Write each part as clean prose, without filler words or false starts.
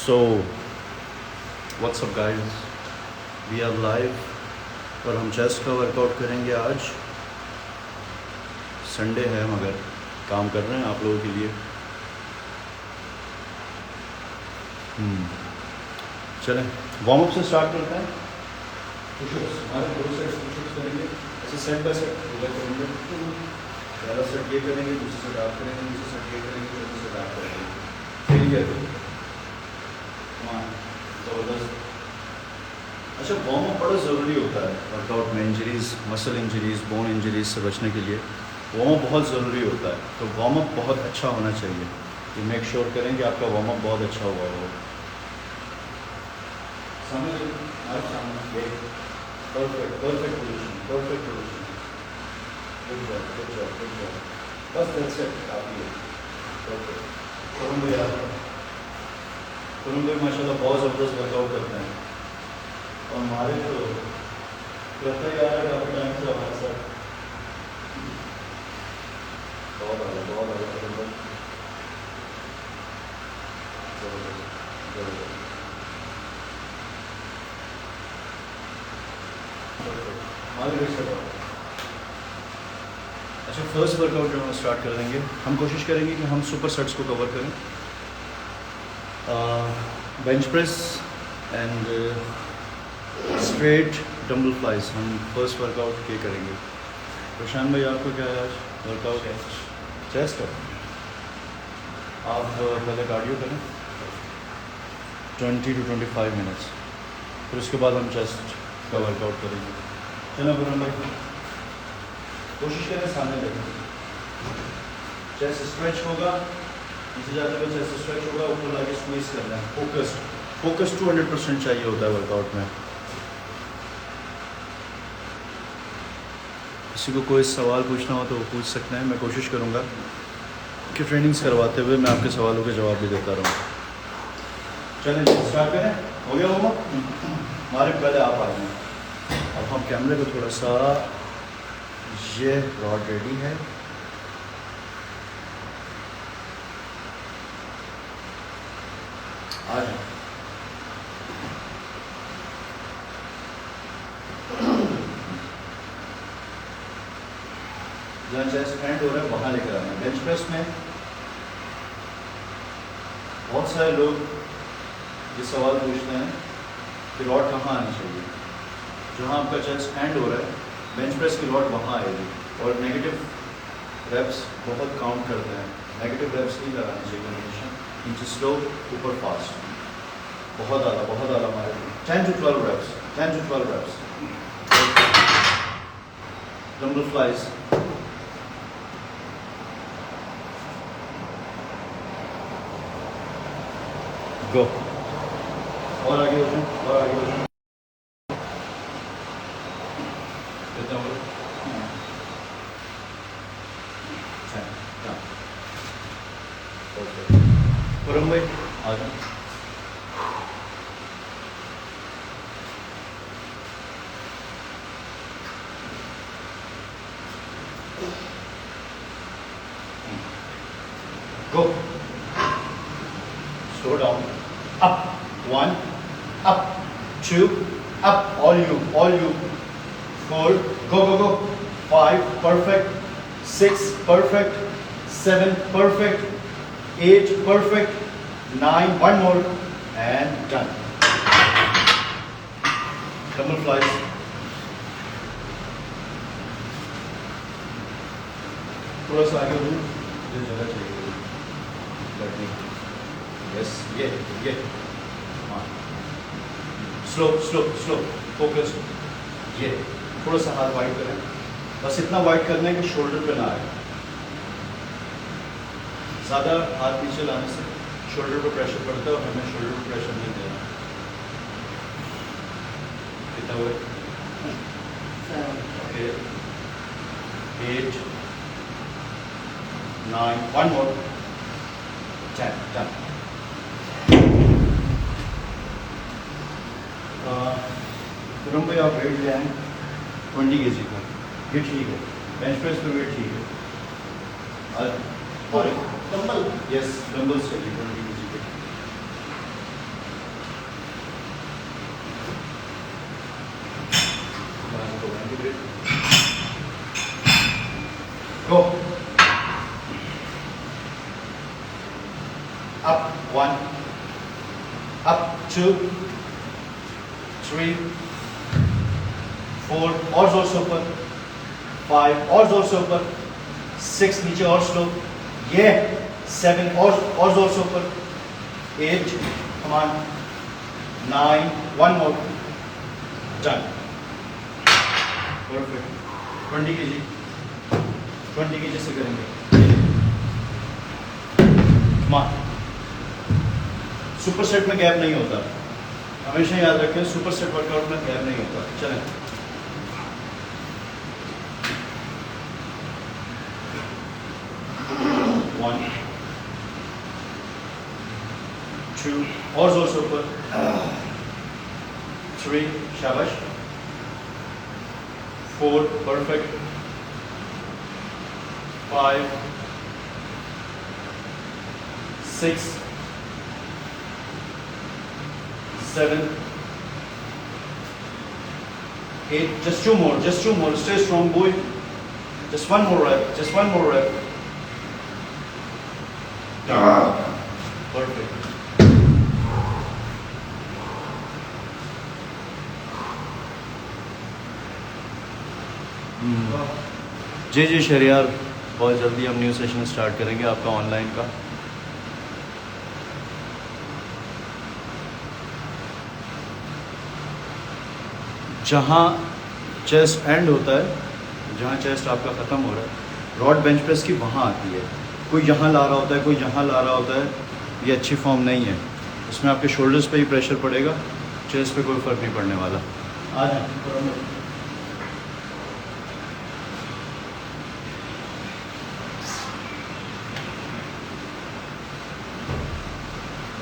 So what's up guys, we are live और हम chest का वर्कआउट करेंगे आज। संडे है मगर काम कर रहे हैं आप लोगों के लिए। चलें वार्म अप से स्टार्ट करते हैं। पुशअप्स, हमारे 2 सेट्स पुशअप्स करेंगे, ऐसे सेट बाय सेट पूरा करेंगे। पहला सेट ये करेंगे, दूसरा सेट आप करेंगे, दूसरा सेट ये करेंगे, तीसरा सेट आप करेंगे। फेलियर ज़बरदस्त। अच्छा, वार्म अप बड़ा ज़रूरी होता है वर्कआउट में, injuries, muscle injuries, bone injuries से बचने के लिए वार्म अप बहुत ज़रूरी होता है। तो वार्म अप बहुत अच्छा होना चाहिए। ये मेक श्योर करें कि आपका वार्म अप बहुत अच्छा हुआ हो। Perfect perfect position, perfect position. Good job, good job, good job. बस दैट्स इट, काफ़ी है। परफेक्ट। करुण भाई माशाल्लाह बहुत ज़बरदस्त वर्कआउट करते हैं और हमारे तो करता ही आ रहा है काफ़ी टाइम से हमारे साथ। बहुत आ रहा अच्छा, फर्स्ट वर्कआउट जो हम स्टार्ट कर देंगे, हम कोशिश करेंगे कि हम सुपर सेट्स को कवर करें। Bench press and straight dumbbell flies हम फर्स्ट वर्कआउट ये करेंगे। प्रशांत भाई आपको क्या है आज वर्कआउट? चेस्ट है। आप पहले कार्डियो करें 20 to 25 मिनट्स, फिर उसके बाद हम चेस्ट का वर्कआउट करेंगे। चलो पूरन भाई कोशिश करें सामने देखें। चेस्ट स्ट्रेच होगा, नीचे जाते हुए चेस्ट स्ट्रेच होगा, ऊपर लाके स्क्वीज करना है। फोकस 200% चाहिए होता है वर्कआउट में। किसी को कोई सवाल पूछना हो तो वो पूछ सकते हैं। मैं कोशिश करूँगा कि ट्रेनिंग्स करवाते हुए मैं आपके सवालों के जवाब भी देता रहूँ। चलें स्टार्ट करें। हो गया वो हमारे पहले आप आ जाएँ। अब हम कैमरे को थोड़ा सा, ये रॉड रेडी है। आ जाए। जहाँ चेस्ट एंड हो रहा है वहाँ लेकर आना है। बेंच प्रेस में बहुत सारे लोग ये सवाल पूछते हैं कि रॉड कहाँ आनी चाहिए। जहाँ आपका चेस्ट एंड हो रहा है बेंच प्रेस की रॉड वहाँ आएगी। और नेगेटिव रेप्स बहुत काउंट करते हैं। नेगेटिव रेप्स नहीं लगानी चाहिए हमेशा। नीचे स्लो, ऊपर फास्ट। बहुत आला हमारे 10 to 12 reps, 10 to 12 reps. Dumbbell flies. Go. और आगे हो जाओ, और आगे हो जाओ। कितना हो? पूरन भाई आ जाओ। Go. Slow down. Up. 1. Up. 2. Up. All you. 4. Go. 5. Perfect. 6. Perfect. 7. Perfect. 8. Perfect. 9. One more. And done. Double flies. थोड़ा सा आगे बढ़ो, मुझे जगह चाहिए बैठने की। यस, ये हाँ, स्लो फोकस। ये थोड़ा सा हाथ वाइड करें, बस इतना वाइड करना है कि शोल्डर पे ना आए। ज़्यादा हाथ नीचे लाने से शोल्डर पर प्रेशर पड़ता है और हमें शोल्डर पर प्रेशर नहीं देना। कितना हुआ? Okay, 8, 9, one more, 10, done. तुरंत भाई आप वेट ले आए 20 kg का, ये ठीक है। बेंच प्रेस पे वेट ठीक है। और डंबल, यस डंबल्स चाहिए 20 kg के। great. Go. Up 1, up 2, 3, 4, और जोर से ऊपर, 5, और जोर से ऊपर, 6 नीचे और स्लो, ये 7 और जोर से ऊपर, 8, come on, 9, one more, done. Perfect. 20 kg, 20 kg से करेंगे. Come on. सुपर सेट में गैप नहीं होता, हमेशा याद रखें, सुपर सेट वर्कआउट में गैप नहीं होता. चलें. One, 2, और जोर से ऊपर, 3, शाबाश, 4, perfect, 5, 6, 7, 8, just two more, stay strong boy, just one more rep, perfect. जी शहरियार, बहुत जल्दी हम न्यू सेशन स्टार्ट करेंगे आपका ऑनलाइन का. जहाँ चेस्ट एंड होता है, जहाँ चेस्ट आपका ख़त्म हो रहा है, रॉड बेंच प्रेस की वहाँ आती है. कोई यहाँ ला रहा होता है, कोई यहाँ ला रहा होता है, ये अच्छी फॉर्म नहीं है. इसमें आपके शोल्डर्स पे ही प्रेशर पड़ेगा, चेस्ट पे कोई फ़र्क नहीं पड़ने वाला. आ जाए.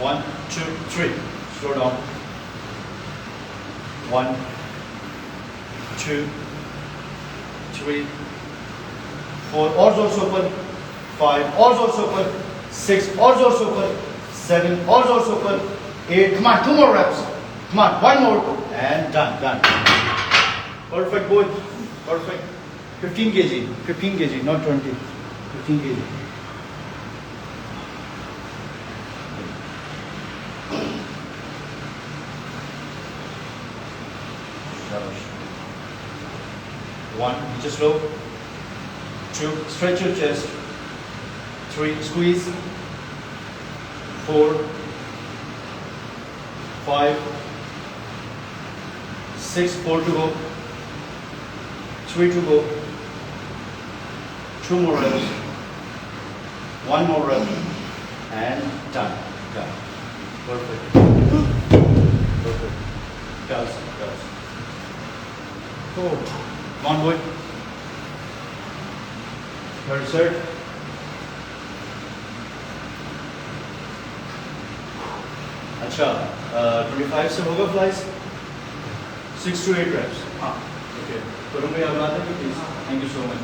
1, 2, 3. Slow down. 1, 2, 3, 4. और जोर से ऊपर. 5. और जोर से ऊपर. 6. और जोर से ऊपर. 7. और जोर से ऊपर. 8. Come on, 2 more reps. Come on, 1 more. And done. Perfect, boy. Perfect. 15 kg, not 20. 15 kg. One, just slow. 2, stretch your chest. 3, squeeze. 4, 5, 6, 4 to go. 3 to go. 2 more reps. 1 more rep. And done. Perfect. Does. Oh. Come on, boy. Third set. अच्छा, 25 से होगा flies. 6 to 8 reps. हाँ, okay. करूँगा याद आते हैं please. Thank you so much.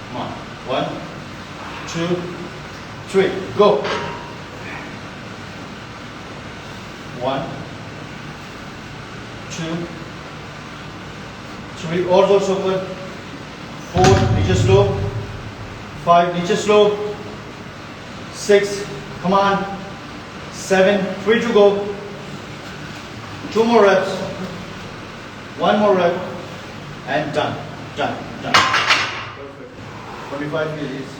Come on. 1, 2, 3. Go. 1, 2, 3. और जोर से ऊपर. 4, नीचे स्लो. 5, नीचे slow. 6, come on. 7, 3 to go. 2 more reps. 1 more rep. And done. Perfect. 25 kgs.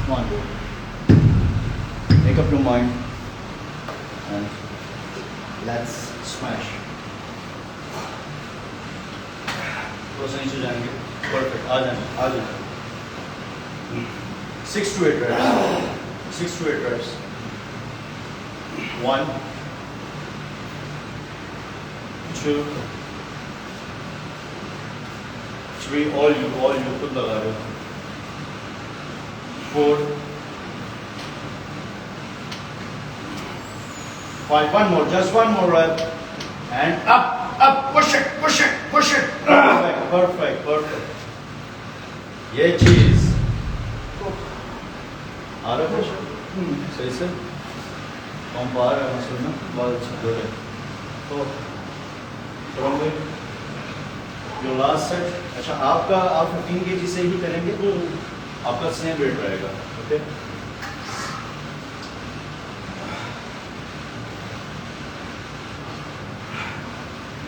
Come on, boy. Make up your mind and let's smash. थोड़ा सा नीचे जाएंगे. Perfect. आ जाए. 6 to 8 reps. 1, 2, 3. All you खुद लगा रहे हो. 4, 5. Just one more rep. And up. Push it. Perfect. ये चीज आ रहा है सही से पंप आ रहा है मसल में, बहुत अच्छा दो है। तो जो लास्ट सेट, अच्छा आपका आप 15 kg से ही करेंगे, आपका सेम वेट रहेगा। ओके,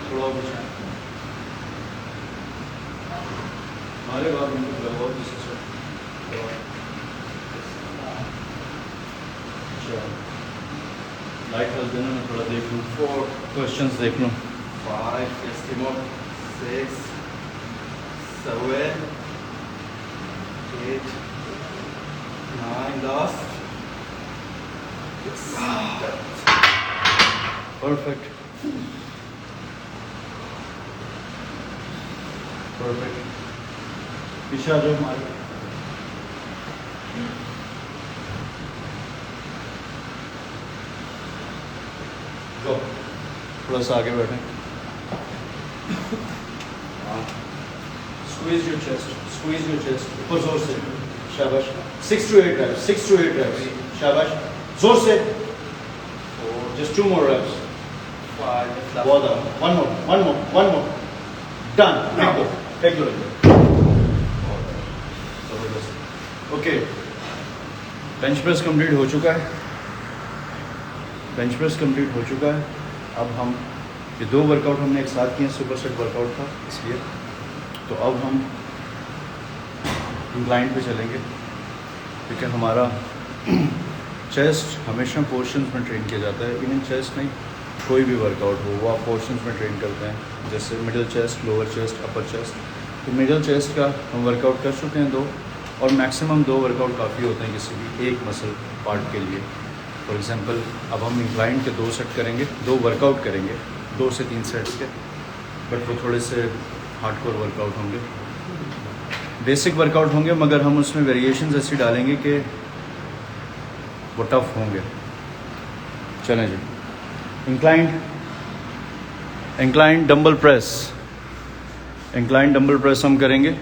थोड़ा पीछे हमारे बाद में बहुत पीछे से। अच्छा लाइट हाउस देना, मैं थोड़ा देख लूँ, 4 क्वेश्चंस देख लूँ। 5, 6, 7, 8, 9, last. परफेक्ट परफेक्ट, पीछे आ जाओ हमारे। गो, थोड़ा सा आगे बैठें। Squeeze your chest, squeeze your chest, ऊपर जोर से, शाबाश। 6 to 8 reps, 6 to 8 reps, शाबाश, जोर से। Just 2 more reps. 5, बहुत आ, one more, done. Take it. Okay, bench press complete हो चुका है, बेंच प्रेस कंप्लीट हो चुका है। अब हम ये 2 वर्कआउट हमने एक साथ किए, सुपर सेट वर्कआउट था इसलिए। तो अब हम इंक्लाइन पे चलेंगे, क्योंकि हमारा चेस्ट हमेशा पोर्शंस में ट्रेन किया जाता है। इवन चेस्ट नहीं, कोई भी वर्कआउट हो वो आप पोर्शंस में ट्रेन करते हैं, जैसे मिडिल चेस्ट, लोअर चेस्ट, अपर चेस्ट। तो मिडिल चेस्ट का हम वर्कआउट कर चुके हैं 2, और मैक्सिमम 2 वर्कआउट काफ़ी होते हैं किसी भी एक मसल पार्ट के लिए। फॉर एग्जांपल अब हम इंक्लाइन के 2 सेट करेंगे, 2 वर्कआउट करेंगे, 2 से 3 सेट्स के, बट वो थोड़े से हार्डकोर वर्कआउट होंगे, बेसिक वर्कआउट होंगे, मगर हम उसमें वेरिएशंस ऐसी डालेंगे कि वो टफ होंगे। चलें जी, incline dumbbell press, incline dumbbell press हम करेंगे।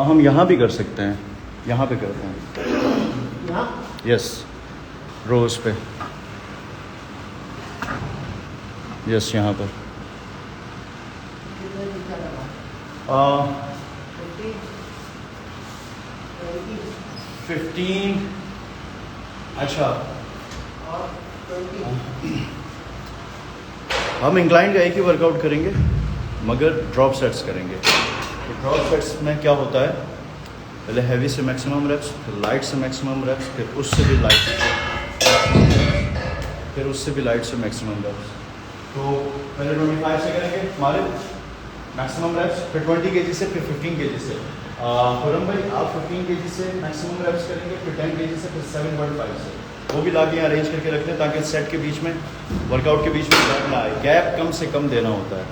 हम यहाँ भी कर सकते हैं, यहाँ पे करते हैं, यस, रोज पे, यस, यहाँ पर 15, अच्छा हम इंक्लाइन का एक ही वर्कआउट करेंगे, मगर ड्रॉप सेट्स करेंगे। तो ड्रॉप सेट्स में क्या होता है, पहले हैवी से मैक्सिमम रेप्स, फिर लाइट से मैक्सिमम रेप्स, फिर उससे भी लाइट से मैक्सिमम रेप्स। तो पहले 25 से करेंगे हमारे मैक्सिमम रेप्स, फिर 20 kg से, फिर 15 kg से। खुरम भाई आप 15 kg से मैक्सिमम रेप्स करेंगे, फिर 10 kg से, फिर 7.5 से। वो भी ला के अरेंज करके रख लें, ताकि सेट के बीच में, वर्कआउट के बीच में गैप ना आए। गैप कम से कम देना होता है।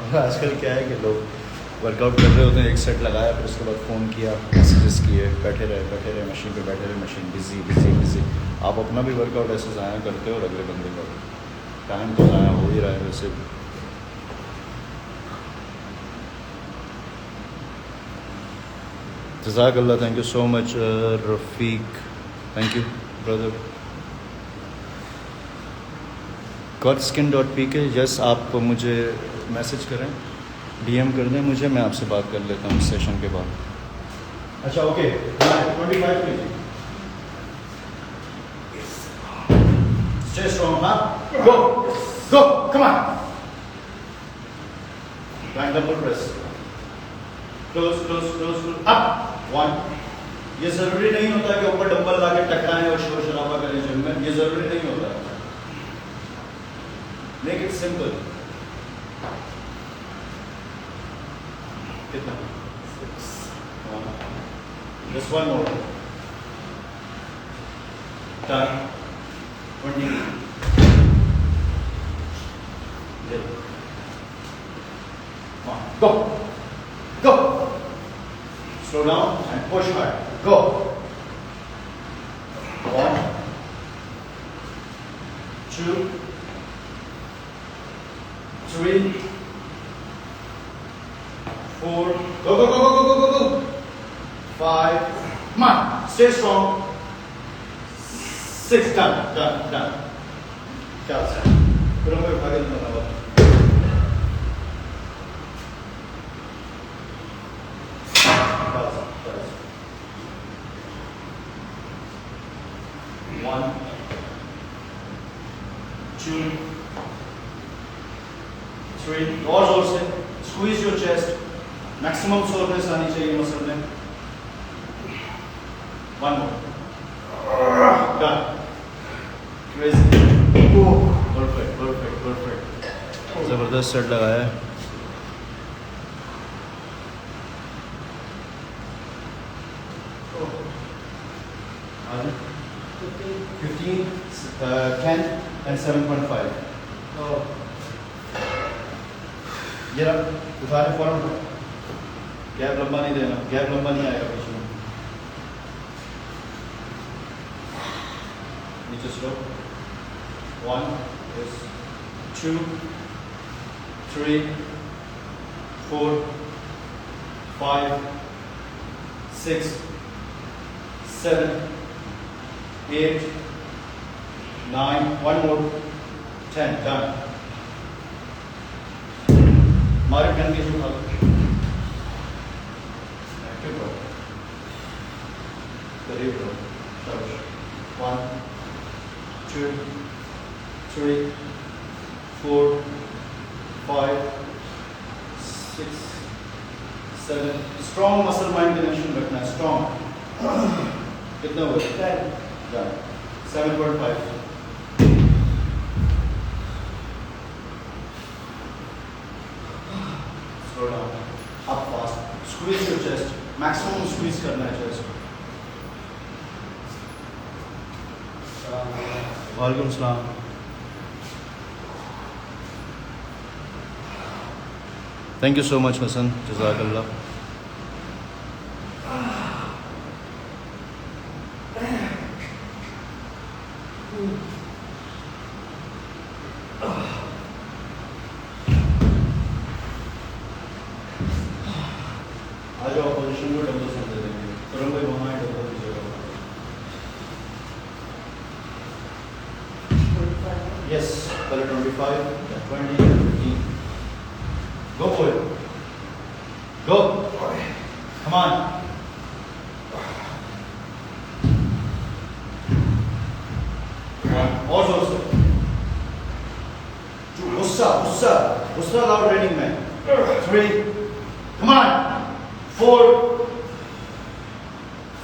और आजकल क्या है कि लोग वर्कआउट कर रहे होते हैं, एक सेट लगाया, फिर उसके बाद फ़ोन किया, मैसेजेस किए, बैठे रहे मशीन पे, मशीन बिजी। आप अपना भी वर्कआउट ऐसे ज़ाया करते हो और अगले बंदे का टाइम तो ज़ाया हो ही रहा है वैसे भी। जज़ाकल्लाह, thank you so much Rafiq, thank you brother. godskin.pk, yes, आप मुझे मैसेज करें, DM कर दें मुझे, मैं आपसे बात कर लेता हूँ इस सेशन के बाद। अच्छा okay, 25 kg, stay strong, huh? Go, come on. Blind double press, close, up, 1। ये ज़रूरी नहीं होता कि ऊपर डंबल ला के टकराएं और शोर शराबा करें जिम में, ये ज़रूरी नहीं होता। Make it simple. कितना? 6, 1, just one more. Done. 20. Come on, go. Slow down and push hard. Go. 1, 2, 3, 3, 4, go, go, go, go, go, go, go, go. 5, come on, stay strong. 6, done, done, done. Chal, sir. Put on your body. 1, 2, 3, और जोर से squeeze your chest, maximum soreness आनी चाहिए muscle में. 1 more, done. Crazy. Perfect, perfect, perfect. जबरदस्त set लगाया है. आगे 15, 10 and 7.5. ये रहा, उठा के फौरन उठा. गैप लंबा नहीं देना, गैप लंबा नहीं आएगा पीछे में. नीचे स्लो. 1, 2, 3, 4, 5, 6, 7, 8, 9, one more, 10, done. हमारे 10 के जो खाते एक्टिव रहो, करीब रहो. 1, 2, 3, 4, 5, 6, 7. स्ट्रॉन्ग मसल माइंड कनेक्शन रखना है. स्ट्रॉन्ग. कितना हुआ? 10. Done. 7.5. Slow down. Up fast. Squeeze your chest. Maximum squeeze करना है chest. वालेकुम सलाम. Thank you so much, Hasan. Jazakallah. आज ऑपोजिशन को डबल से दे देंगे. तुरंत कोई वहाँ डबल दीजिएगा. Yes, पहले 25, 20, 15. Go for it. Go. Come on. और जोर से. गुस्सा, गुस्सा, गुस्सा लाओ ट्रेनिंग में. 3, come on. 4,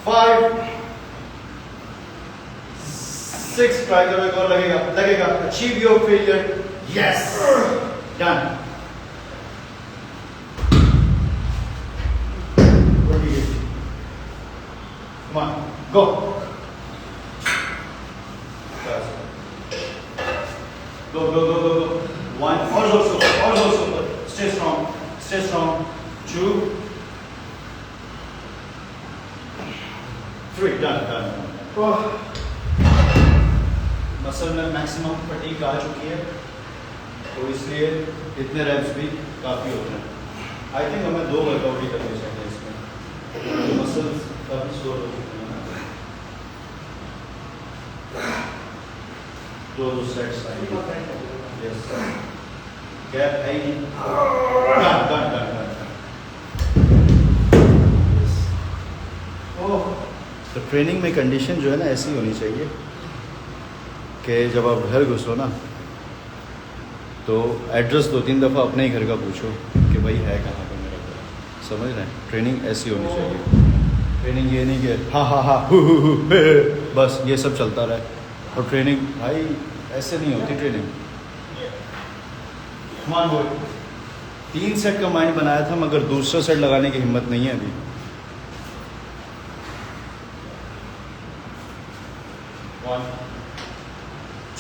5, 6. ट्राई करो, एक और लगेगा, लगेगा. Achieve your failure. Yes. Done. 28. Come on, go. Go, go, go, go, go. 1, और जोर से, और जोर से. Stay strong, stay strong. 2, 3, done, done. Muscle में मैक्सिमम फटीग आ चुकी है, तो इसलिए इतने रैप्स भी काफ़ी होते हैं. आई थिंक हमें 2 वर्कआउट ही करने चाहिए इसमें. मसल्स काफ़ी सोर हो चुके हैं. 2 सेट्स आएंगे. यस, गैप है ही. Done, done, done, done. तो ट्रेनिंग में कंडीशन जो है ना ऐसी होनी चाहिए कि जब आप घर घुसो ना तो एड्रेस 2-3 दफ़ा अपने ही घर का पूछो कि भाई है कहाँ पर मेरा घर. समझ रहे हैं? ट्रेनिंग ऐसी होनी चाहिए. ट्रेनिंग ये नहीं कि हाँ हाँ हाँ हु बस ये सब चलता रहे. और ट्रेनिंग भाई ऐसे नहीं होती ट्रेनिंग. 3 सेट का माइंड बनाया था मगर दूसरा सेट लगाने की हिम्मत नहीं है अभी. 1,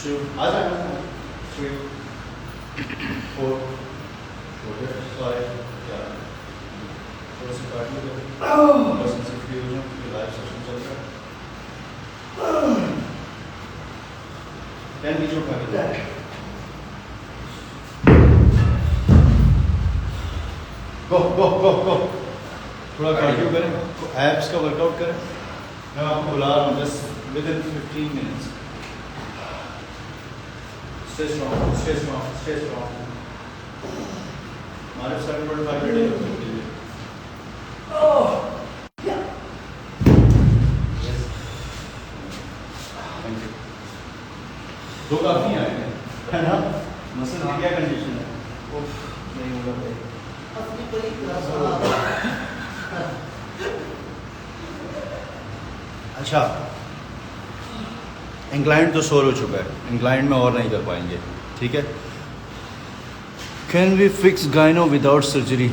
2, आ जाएगा. 3, 4, 5, थोड़ा सा काट लो. बस इनसे फ्री हो जाओ. ये लाइव सेशन चल रहा है. 10 नीचे उठा के. गो गो गो गो। थोड़ा कार्डियो करें, एब्स का वर्कआउट करें। मैं आपको बुला रहा हूँ just with in 15 minutes. Stay strong, stay strong, stay strong. हमारे 7.5 मिनट के लिए। दो काफी आए हैं, है ना? मसल की क्या कंडीशन है? नहीं होगा भाई। अच्छा, इंक्लाइंड तो सोर हो चुका है, इंक्लाइंड में और नहीं कर पाएंगे, ठीक है? Can we fix gyno without surgery?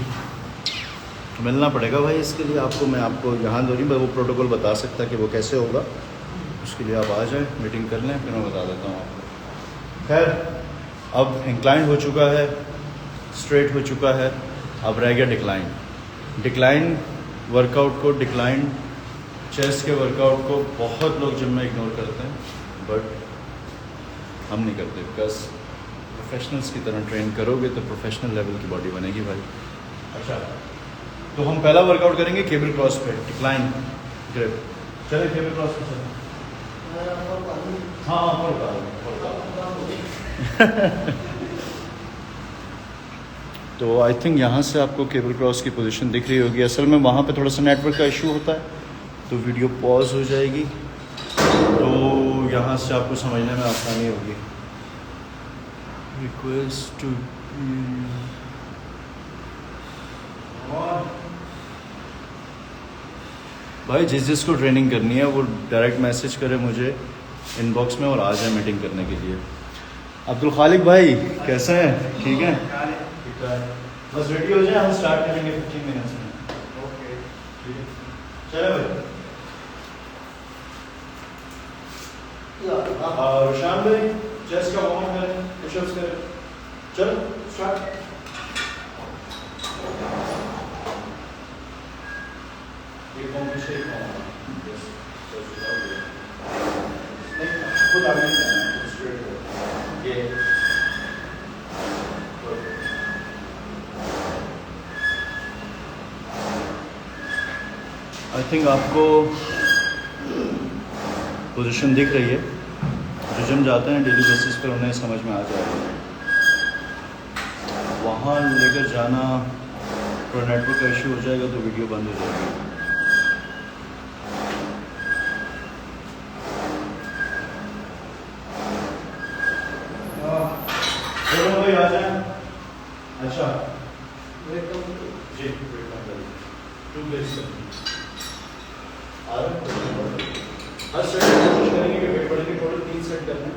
मिलना पड़ेगा भाई इसके लिए आपको। मैं आपको यहाँ दो नहीं, वो प्रोटोकॉल बता सकता कि वो कैसे होगा। उसके लिए आप आ जाएं, मीटिंग कर लें, फिर मैं बता देता हूँ आपको। खैर, अब इंक्लाइंड हो चुका है, स्ट्रेट हो चुका है, अब रह गया डिक्लाइन। डिक्लाइन वर्कआउट को, डिक्लाइन चेस्ट के वर्कआउट को बहुत लोग जिम में इग्नोर करते हैं, बट हम नहीं करते, बिकॉज प्रोफेशनल्स की तरह ट्रेन करोगे तो प्रोफेशनल लेवल की बॉडी बनेगी भाई। अच्छा, तो हम पहला वर्कआउट करेंगे केबल क्रॉस पे, डिक्लाइन ग्रिप। चले केबल क्रॉस पे चलें। हाँ हाँ, तो आई थिंक यहाँ से आपको केबल क्रॉस की पोजीशन दिख रही होगी। असल में वहाँ पे थोड़ा सा नेटवर्क का इशू होता है, तो वीडियो पॉज हो जाएगी, तो यहाँ से आपको समझने में आसानी होगी। रिक्वेस्ट टू भाई, जिसको ट्रेनिंग करनी है वो डायरेक्ट मैसेज करे मुझे इनबॉक्स में और आ जाए मीटिंग करने के लिए। अब्दुल खालिक भाई कैसे हैं? ठीक है, बस रेडी हो जाए, हम स्टार्ट करेंगे 15 मिनट्स में। ओके, ठीक है, चलो भाई। रोशान भाई चेस्ट का वार्म अप करें, पुशअप्स करें। चलो स्टार्ट। एक बॉम्ब पीछे, एक बॉम्ब यस, नहीं खुद आगे नहीं जाना, स्ट्रेट हो ये। आई थिंक आपको पोजीशन दिख रही है। जो जिम जाते हैं डेली बेसिस पर उन्हें समझ में आ जाएगा। वहाँ लेकर जाना, थोड़ा नेटवर्क का इशू हो जाएगा तो वीडियो बंद हो जाएगी। चलो भाई आ जाए। अच्छा जी, टू बेस हर सेट कोशिश करेंगे कि वेट बढ़ेंगे, टोटल 3 सेट करने हैं।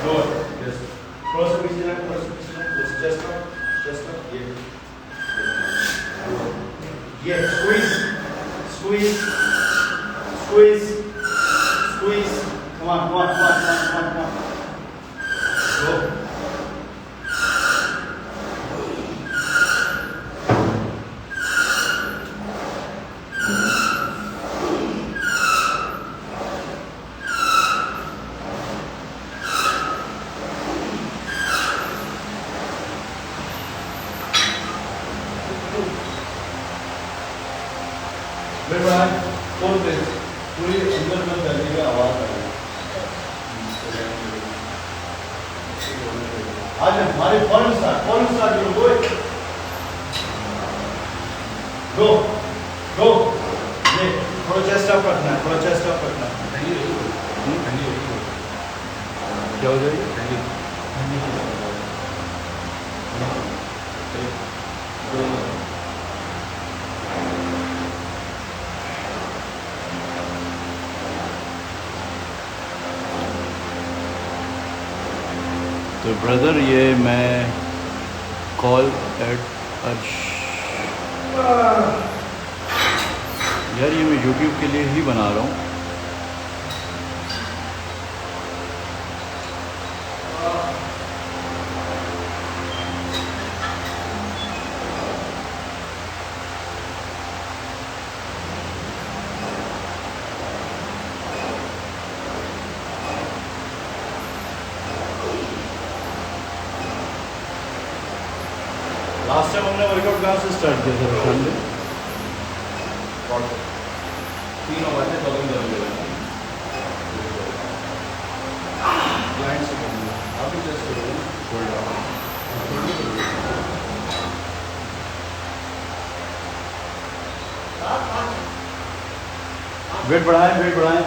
लोअर यस, थोड़ा सा पीछे जाए, थोड़ा सा पीछे जाए, जस्ट अप ये squeeze squeeze squeeze squeeze, come on come on come on come on come on, go. पूरी अंदर बंद करने का आवाज आ रही है। आज हमारे फॉरन स्टार्ट गो गो। ये थोड़ा चेस्ट अप रखना है, थोड़ा चेस्ट अप रखना है। क्या हो जाएगी? तो ब्रदर, ये मैं कॉल एट अर्श, यार ये मैं यूट्यूब के लिए ही बना रहा हूँ। हमने वर्कआउट कहाँ से स्टार्ट किया था शाम में? 3 हो गए थे, जॉगिंग करेंगे क्लाइंट से करेंगे। आप भी टेस्ट करोगे शोल्डर। वेट बढ़ाएं, वेट बढ़ाएं।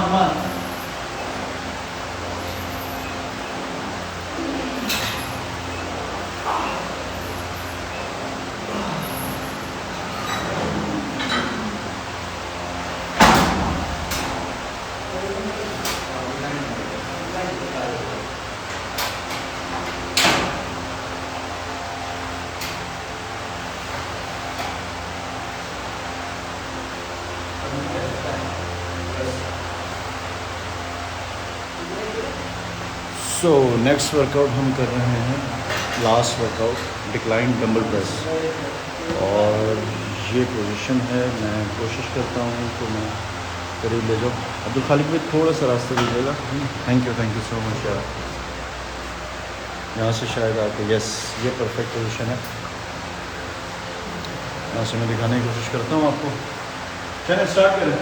Come on. So next workout हम कर रहे हैं, last workout decline dumbbell press. और ये पोजीशन है, मैं कोशिश करता हूँ तो मैं करीब ले जाऊँ। अब्दुल खालिक भाई थोड़ा सा रास्ता दीजिएगा। थैंक यू सो मच यार। यहाँ से शायद आपको, यस ये परफेक्ट पोजीशन है। यहाँ से मैं दिखाने की कोशिश करता हूँ आपको। चलिए स्टार्ट करें।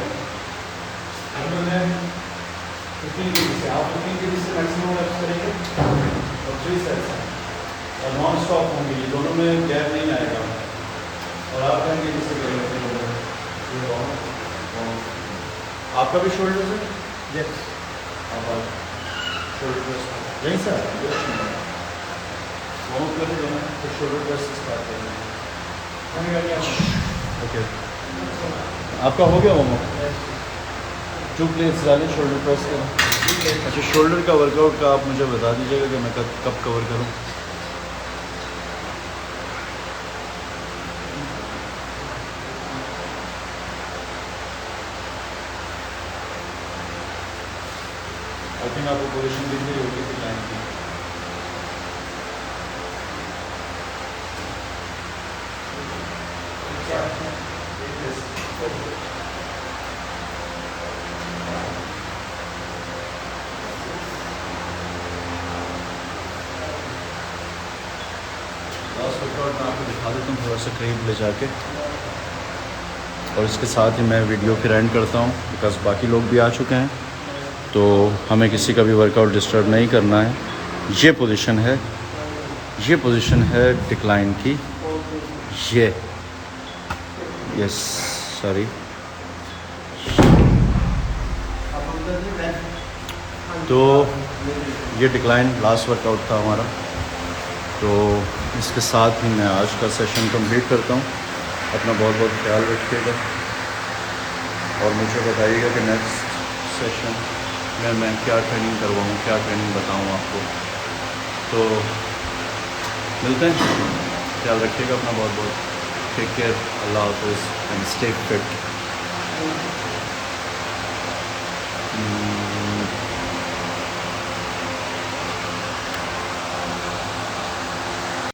15 kg से आप 15 kg से मैक्सिमम रेप्स करेंगे और 3 सेट्स हैं और नॉन स्टॉप होंगे, ये दोनों में गैप नहीं आएगा। और आप कहेंगे किससे करेंगे? आपका भी शोल्डर से? यस। आप शोल्डर प्रेस यहीं से दोनों कर दोनों तो शोल्डर प्रेस से स्टार्ट करेंगे। ओके, आपका हो गया होमवर्क? 2 प्लेट्स डालें शोल्डर प्रेस करें। अच्छा, शोल्डर का वर्कआउट का आप मुझे बता दीजिएगा कि मैं कब कवर करूं। आई थिंक आपको पोजीशन दिख रही होगी कि लाइन की। लास्ट वर्कआउट मैं आपको दिखा देता हूँ थोड़ा सा करीब ले जाके, और इसके साथ ही मैं वीडियो फिर एंड करता हूँ बिकॉज़ बाकी लोग भी आ चुके हैं, तो हमें किसी का भी वर्कआउट डिस्टर्ब नहीं करना है। ये पोजीशन है डिक्लाइन की। ये यस सॉरी, तो ये डिक्लाइन लास्ट वर्कआउट था हमारा। तो इसके साथ ही मैं आज का सेशन कंप्लीट करता हूँ। अपना बहुत बहुत ख्याल रखिएगा और मुझे बताइएगा कि नेक्स्ट सेशन में मैं क्या ट्रेनिंग करवाऊँ, क्या ट्रेनिंग बताऊँ आपको। तो मिलते हैं, ख्याल रखिएगा अपना बहुत बहुत। टेक केयर, अल्लाह हाफ़िज़ एंड स्टे फिट।